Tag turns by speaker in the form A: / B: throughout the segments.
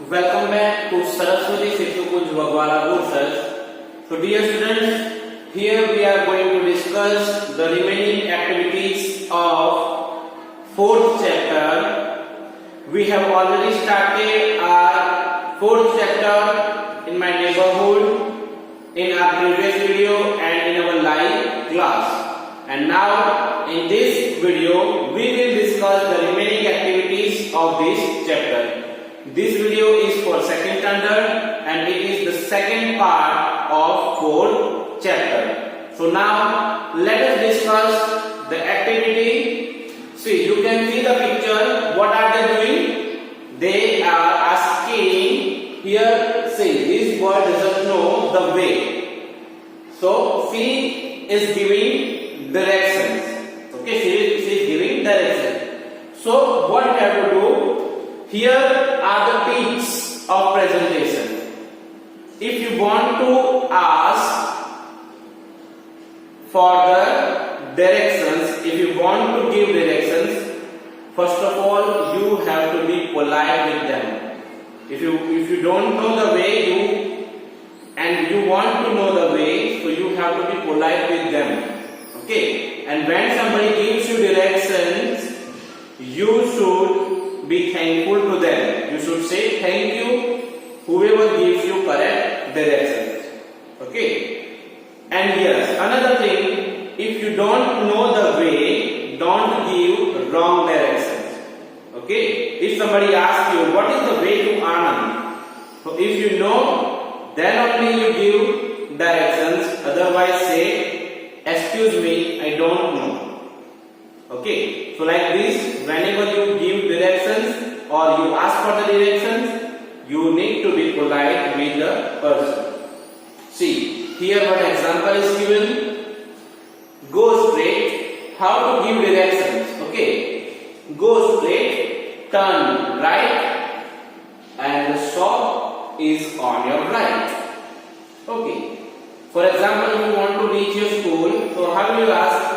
A: Welcome back to Saraswati Sithukunj Bagwala courses. So dear students, here we are going to discuss the remaining activities of fourth chapter. We have already started our fourth chapter in my neighborhood in our previous video and in our live class. And now in this video we will discuss the remaining activities of this chapter. This video is for second standard and it is the second part of fourth chapter. So now let us discuss the activity. See, you can see the picture. What are they doing? They are asking here. See, this boy doesn't know the way. So she is giving directions. Okay, she is giving directions. So what we have to do? Here are the tips of presentation. If you want to ask for the directions, if you want to give directions, first of all you have to be polite with them. If you don't know the way and you want to know the way, so you have to be polite with them. Okay? And when somebody gives you directions, you should be thankful to them. You should say thank you whoever gives you correct directions. Okay? And yes, another thing, if you don't know the way, don't give wrong directions. Okay? If somebody asks you what is the way to Anand, so if you know, then only you give directions. Otherwise say, excuse me, I don't know. Okay, so like this, whenever you give directions or you ask for the directions, you need to be polite with the person. See, here one example is given. Go straight. How to give directions? Okay, go straight, turn right, and the shop is on your right. Okay, for example, if you want to reach your school, so how will you ask?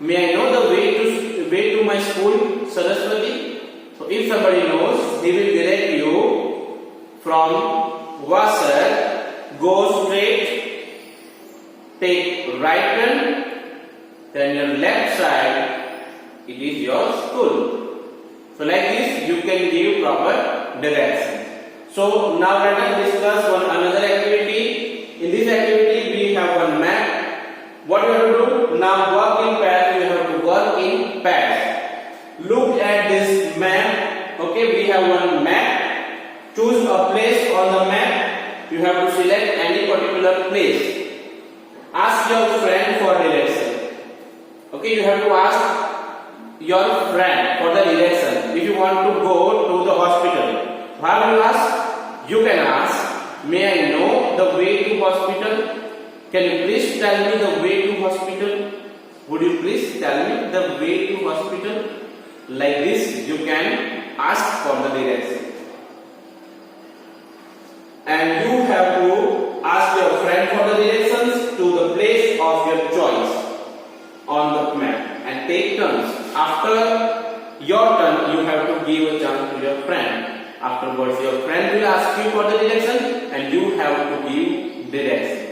A: May I know the way to my school, Saraswati? So if somebody knows, he will direct you from Vasar, go straight, take right turn, then your left side, it is your school. So like this, you can give proper direction. So now let us discuss another activity. In this activity, we have one map. What you have to do? Now work in pairs. You have to work in pairs. Look at this map. Okay, we have one map. Choose a place on the map. You have to select any particular place. Ask your friend for direction. Okay, you have to ask your friend for the direction. If you want to go to the hospital, how will you ask? You can ask, may I know the way to hospital? Can you please tell me the way to hospital? Would you please tell me the way to hospital? Like this, you can ask for the direction. And you have to ask your friend for the directions to the place of your choice on the map and take turns. After your turn, you have to give a chance to your friend. Afterwards, your friend will ask you for the direction and you have to give direction.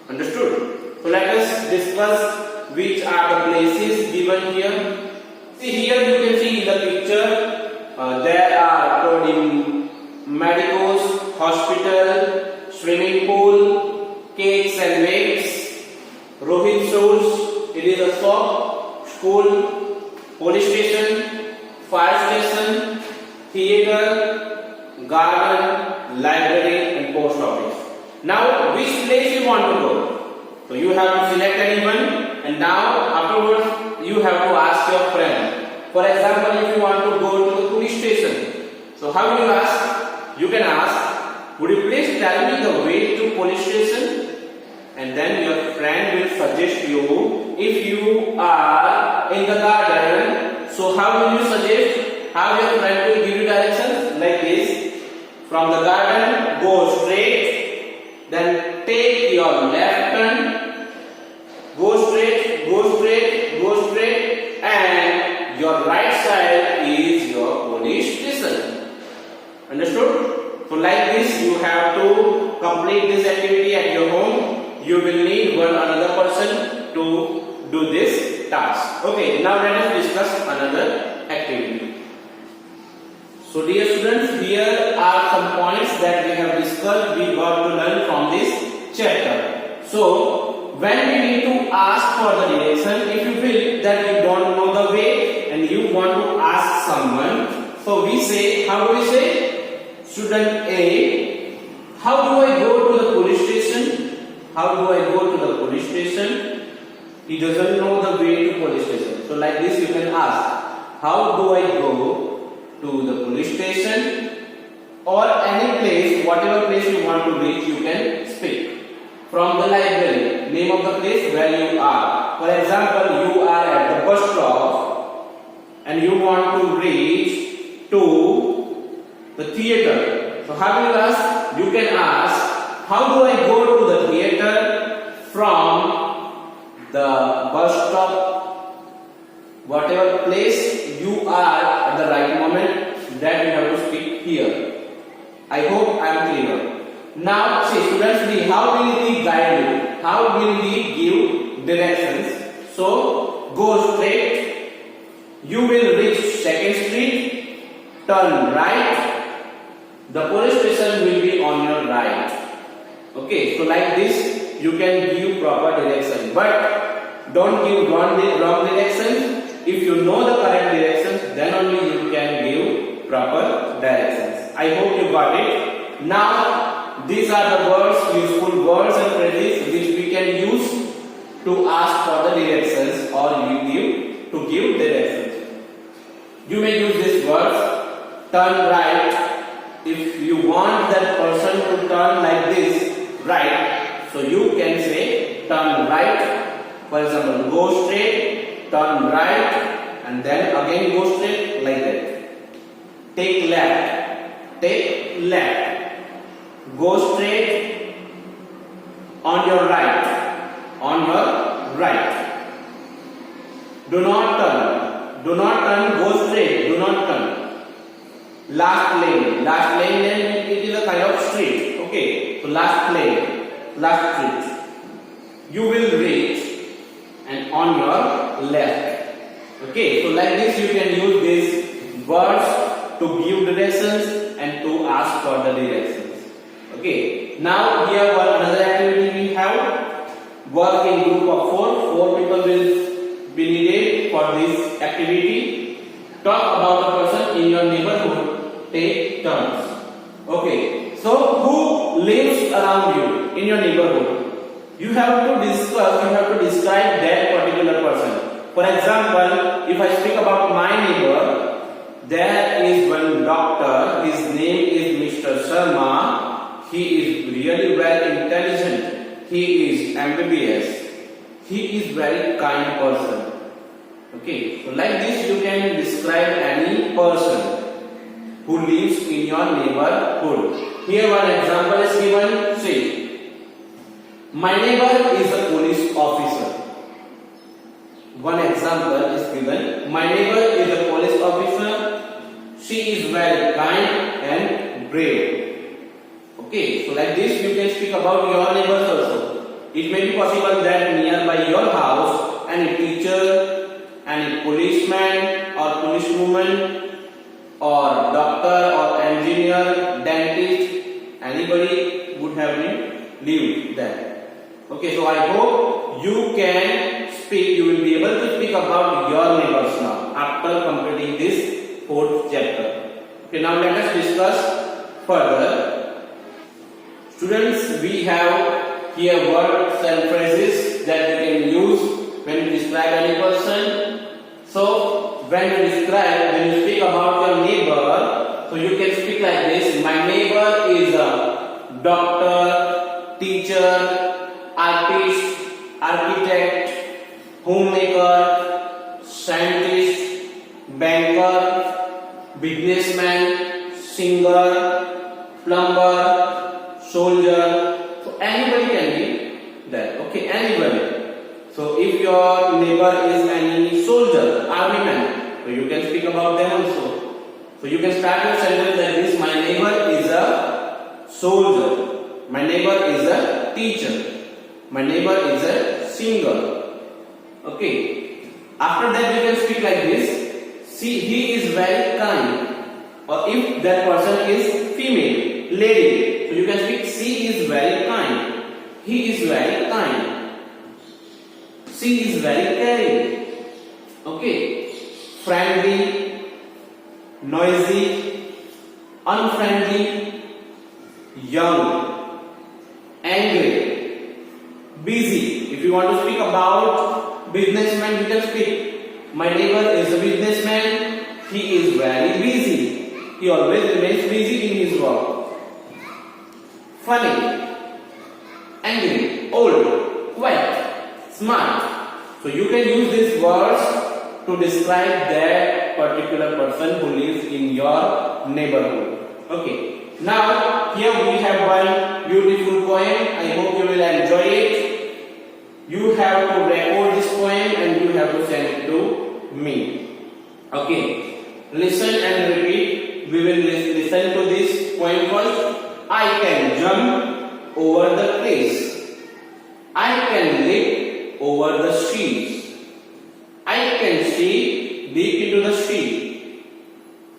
A: Understood? So let us discuss which are the places given here. See, here you can see in the picture there are coding medicos, hospital, swimming pool, cakes and waves, Rohit shows, it is a shop, school, police station, fire station, theatre, garden, library and post office. Now, which place you want to go? So you have to select anyone, and now afterwards you have to ask your friend. For example, if you want to go to the police station, so how will you ask? You can ask, would you please tell me the way to police station? And then your friend will suggest you. If you are in the garden, so how will you suggest? How your friend will give you directions? Like this. From the garden, go straight, then take your left turn, go straight, go straight, go straight, and your right side is your police station. complete this activity at your home, you will need one another person to do this task. Okay, now let us discuss another activity. So dear students, here are some points that we have discussed, we got to learn from this chapter. So when we need to ask for the direction, if you feel that you don't know the way and you want to ask someone, so we say, how do we say? Student A, how do I go to the police station? How do I go to the police station? He doesn't know the way to police station. So like this you can ask, how do I go to the police station? Or any place, whatever place you want to reach, you can speak. From the library, name of the place where you are. For example, you are at the bus stop and you want to reach to the theater. So how do you ask? You can ask, how do I go to the theater from the bus stop? Whatever place you are at the right moment, that you have to speak here. I hope I am clear. Now see students B, how will we guide you? How will we give directions? So go straight, you will reach 2nd Street, turn right, the police station will be on your right. Okay, so like this you can give proper direction, but don't give wrong directions. If you know the correct directions, then only you can give proper directions. I hope you got it. Now these are the words, useful words and phrases which we can use to ask for the directions or to give directions. You may use these words, turn right. If you want that person to turn like this, right, so you can say turn right. For example, go straight, turn right, and then again go straight like that. Take left. Go straight, on your right. Do not turn, go straight, do not turn. Last lane, then it is a kind of street. Okay, so last street. You will reach and on your left. Okay, so like this you can use these words to give directions and to ask for the directions. Okay, now here another activity we have, work in group of 4. 4 people will be needed for this activity. Talk about the person in your neighborhood, take turns. Okay, so who lives around you in your neighborhood? You have to describe that particular person. For example, if I speak about my neighbor, there is one doctor, his name is Mr. Sharma. He is really very intelligent. He is MBBS. He is very kind person. Okay, so like this you can describe any person who lives in your neighborhood. Here one example is given. See, my neighbor is a police officer. One example is given. My neighbor is a police officer. She is very kind and brave. Okay, so like this you can speak about your neighbors also. It may be possible that nearby your house any teacher, any policeman or policewoman or doctor or engineer, dentist, anybody would have lived there. Okay, so I hope you will be able to speak about your neighbors now after completing this 4th chapter. Okay, now let us discuss further. Students, we have here words and phrases that you can use when you describe any person. So when you speak about your neighbor, so you can speak like this. My neighbor is a doctor, teacher, artist, architect, homemaker, scientist, banker, businessman, singer, plumber, soldier. So anybody can be that. Okay, anybody. So if your neighbor is any soldier, army man, so you can speak about them also. So you can start your sentence like this: my neighbor is a soldier. My neighbor is a teacher. My neighbor is a singer. Okay. After that we can speak like this. See, he is very kind. Or if that person is female, lady, so you can speak she is very kind. He is very kind. She is very caring. Okay. Friendly, noisy, unfriendly, young, angry, busy. If you want to speak about businessman, you can speak. My neighbor is a businessman. He is very busy. He always remains busy in his work. Funny, angry, old, quiet, smart. So you can use these words to describe that particular person who lives in your neighborhood. Okay. Now here we have one beautiful poem. I hope you will enjoy it. You have to record this poem and you have to send it to me. Okay. Listen and repeat. We will listen to this poem first. I can jump over the trees. I can leap over the streets. I can see deep into the sea.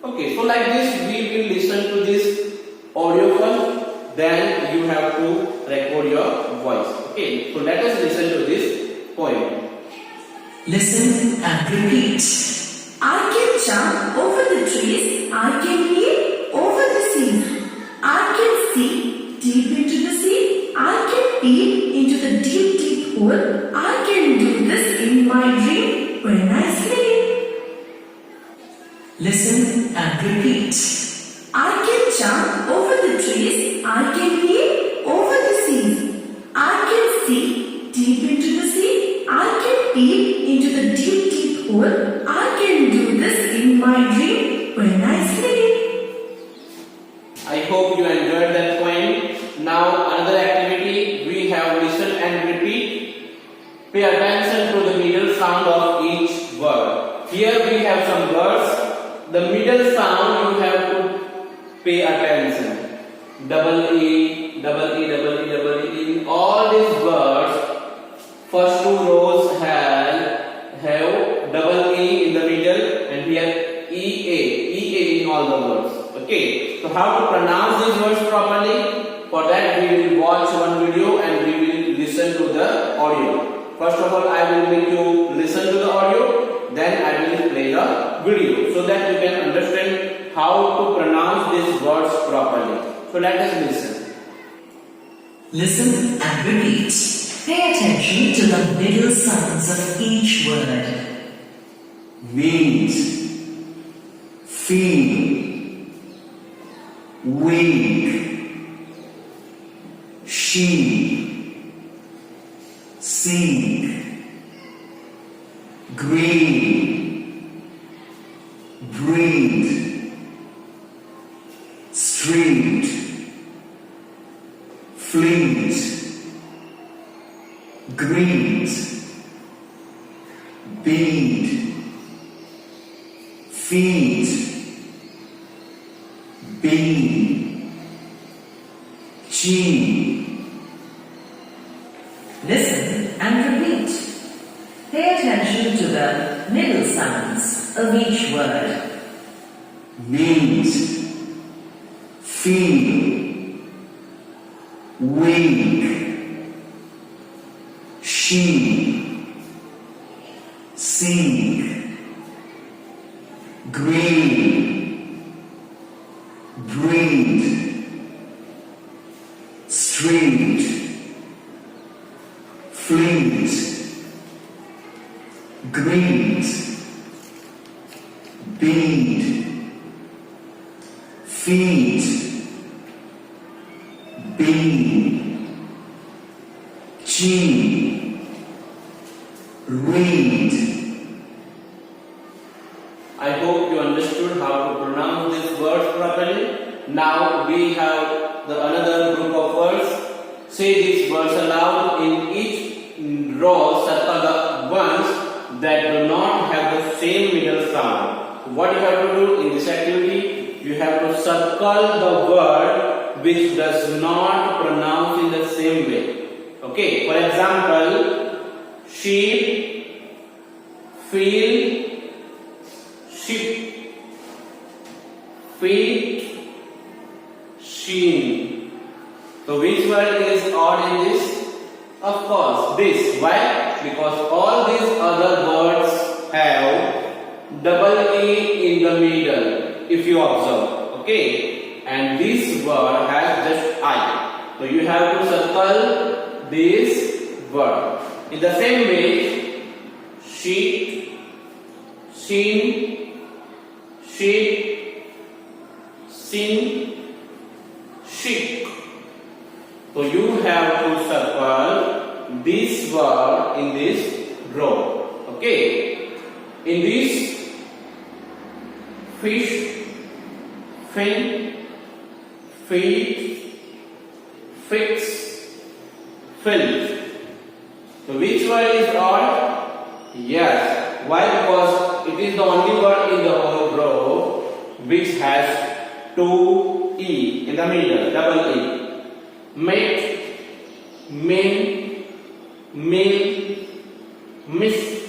A: Okay, so like this we will listen to this audio first, then you have to record your voice. Okay, so let us listen to this poem.
B: Listen and repeat. I can jump over the trees. I can leap over the sea. I can see deep into the sea. I can peep into the deep, deep hole. I can do this in my dream when I sleep. Listen and repeat. I can jump over the trees. I can leap over the sea. I can see deep into the sea. I can peep into the deep, deep hole. I can do this in my dream when I sleep.
A: I hope you enjoyed that poem. Now another activity, we have listen and repeat. Pay attention to the middle sound of each word. Here we have some words. The middle sound you have to pay attention. Double E, double E, double E, double E. In all these words, first two rows have double E in the middle and here EA in all the words. Okay, so how to pronounce these words properly? For that we will watch one video and we will listen to the audio. First of all, I will make you listen to the audio, then I will play the video so that you can understand how to pronounce these words properly. So let us listen.
B: Listen and repeat. Pay attention to the middle sounds of each word.
C: Meet, feel, weak, sheep, seek, green, breed, street, fleet, greet, bead, feet, bean, G.
B: Listen and repeat. Pay attention to the middle sounds of each word.
C: Meet, feel, weak, sheep, seek, green, breed, street, fleet, greet, bead, feet, bean, G, read.
A: I hope you understood how to pronounce these words properly. Now we have the another group of words. Say these words aloud. In each row, circle the ones that do not have the same middle sound. What you have to do in this activity? You have to circle the word which does not pronounce in the same way. Okay, for example, sheep, field, sheep, feet, sheen. So which word is odd in this? Of course, this. Why? Because all these other words have double E in the middle, if you observe. Okay, and this word has just I. So you have to circle this word. In the same way, sheet, sheen, sheep, seen, sheep. So you have to circle this word in this row. Okay. In this, fish, fin, feet, fix, filth. So which word is odd? Yes. Why? Because it is the only word in the whole row which has two E in the middle, double E. Met, min, mil, miss,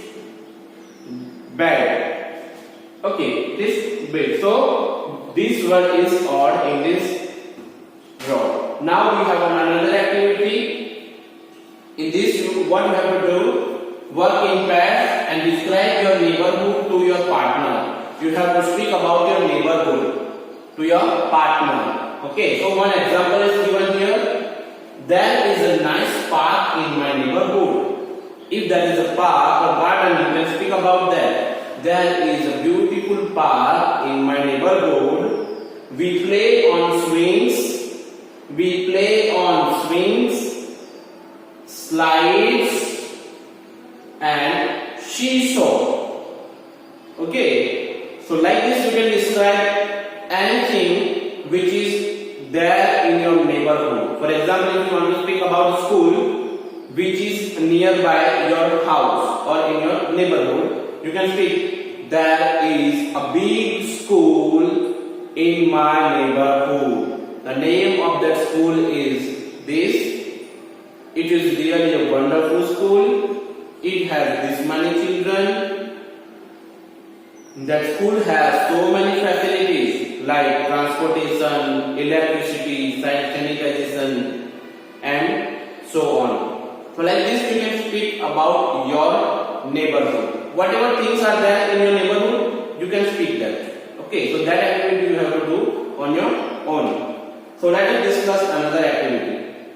A: bad. Okay, this bit. So this word is odd in this row. Now we have another activity. In this, what you have to do? Work in pairs and describe your neighborhood to your partner. You have to speak about your neighborhood to your partner. Okay, so one example is given here. There is a nice park in my neighborhood. If there is a park or garden, you can speak about that. There is a beautiful park in my neighborhood. We play on swings. We play on swings, slides, and seesaw. Okay, so like this you can describe anything which is there in your neighborhood. For example, if you want to speak about school which is nearby your house or in your neighborhood, you can speak, there is a big school in my neighborhood. The name of that school is this. It is really a wonderful school. It has this many children. That school has so many facilities like transportation, electricity, sanitization, and so on. So like this you can speak about your neighborhood. Whatever things are there in your neighborhood, you can speak that. Okay, so that activity you have to do on your own. So let us discuss another activity.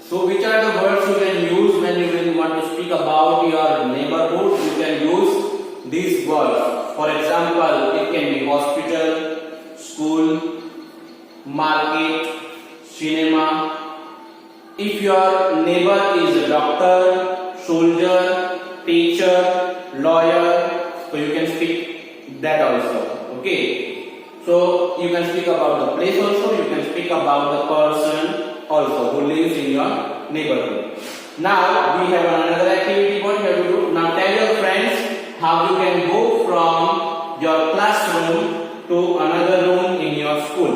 A: So which are the words you can use when you really want to speak about your neighborhood? You can use these words. For example, it can be hospital, school, market, cinema. If your neighbor is a doctor, soldier, teacher, lawyer, so you can speak that also. Okay. So you can speak about the place also, you can speak about the person also who lives in your neighborhood. Now we have another activity. What you have to do? Now tell your friends how you can go from your classroom to another room in your school.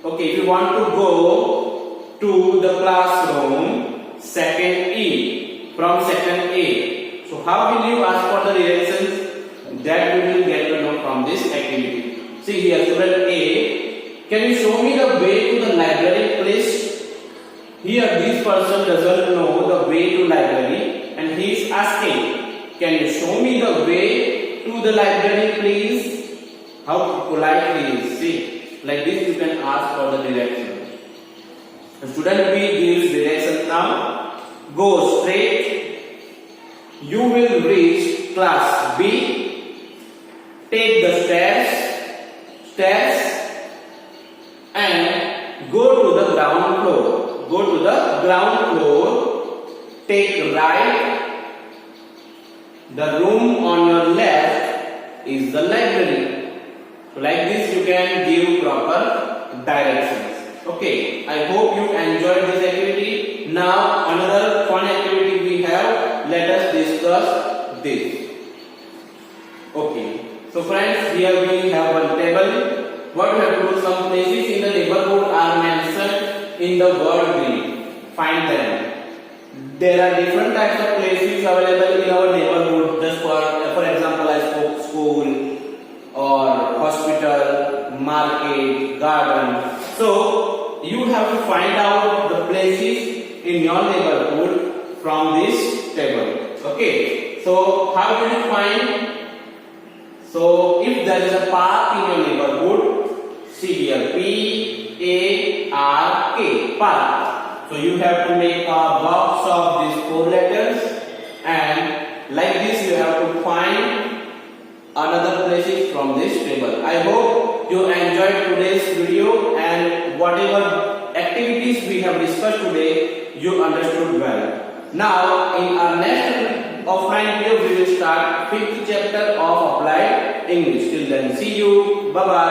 A: Okay, if you want to go to the classroom, second E, from second A. So how will you ask for the directions? That we will get to know from this activity. See here, student A, can you show me the way to the library, please? Here this person doesn't know the way to library and he is asking, can you show me the way to the library, please? How polite he is. See, like this you can ask for the direction. Student B gives direction now. Go straight. You will reach class B. Take the stairs and go to the ground floor. Go to the ground floor. Take right. The room on your left is the library. So like this you can give proper directions. Okay, I hope you enjoyed this activity. Now another fun activity we have. Let us discuss this. Okay, so friends, here we have one table what we have to do, some places in the neighborhood are mentioned in the word green. Find them. There are different types of places available in our neighborhood. Just for example, I spoke school or hospital, market, garden. So you have to find out the places in your neighborhood from this table. Okay. So how do you find? So if there is a park in your neighborhood, see here, P-A-R-K, park. So you have to make a box of these 4 letters, and like this you have to find another places from this table. I hope you enjoyed today's video, and whatever activities we have discussed today, you understood well. Now in our next offline video we will start 5th chapter of applied English. Till then, see you. Bye bye.